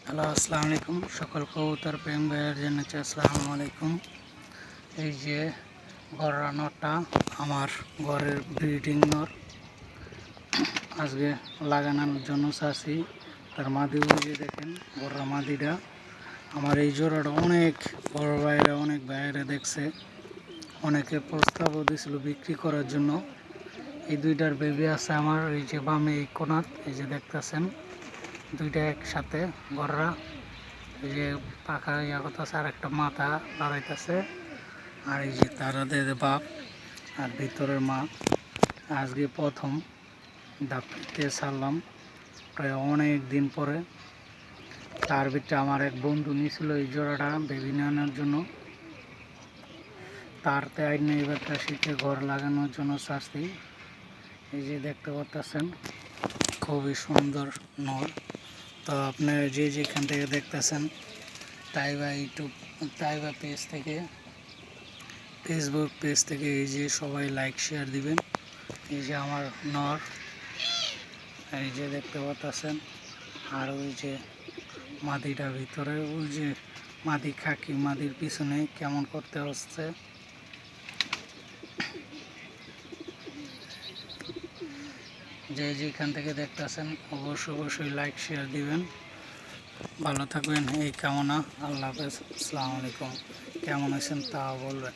Hello, আসসালামু আলাইকুম। সকল কবুতর প্রেম ভাইয়ের জানাচ্ছি আসসালামু আলাইকুম। এই যে গররা নরটা আমার ঘরের ব্রিডিং নর, আজকে লাগানোর জন্য চাচ্ছি। তার মাদি বুঝিয়ে দেখেন, গররা মাদিটা আমার এই জোড়াটা অনেক বড় ভাইয়েরা, অনেক ভাইয়েরা দেখছে, অনেকে প্রস্তাবও দিয়েছিল বিক্রি করার জন্য। এই দুইটার বেবি আছে আমার এই যে বামে এই কোনাত, এই যে দেখতেছেন দুইটা একসাথে গররা। এই যে পাখা ইয়া করতেছে আর একটা মাথা দাঁড়াইতেছে, আর এই যে তারা দেয় বাপ আর ভিতরের মা। আজকে প্রথম দাপিতে ছাড়লাম, প্রায় অনেক দিন পরে। তার ভিতরে আমার এক বন্ধু নিয়েছিল এই জোড়াটা বেবি নেওয়ানোর জন্য, তারতে আইন এবার শীতে ঘর লাগানোর জন্য চাচ্ছি। এই যে দেখতে পাচ্ছেন খুবই সুন্দর নর। তো আপনারা যে যেখান থেকে দেখতেছেন, তাইবা ইউটিউব, তাইবা পেজ থেকে, ফেসবুক পেজ থেকে, এই যে সবাই লাইক শেয়ার দিবেন। এই যে আমার নর, এই যে দেখতে পাচ্ছেন। আর ওই যে মাদিটা ভিতরে, ওই যে মাদি খাকি, মাদির পিছনে কেমন করতে হচ্ছে। যে যেখান থেকে দেখতেছেন অবশ্যই লাইক শেয়ার দিবেন। ভালো থাকবেন এই কামনা। আল্লাহ হাফেজ, আসসালামু আলাইকুম। কেমন আছেন তা বলবেন।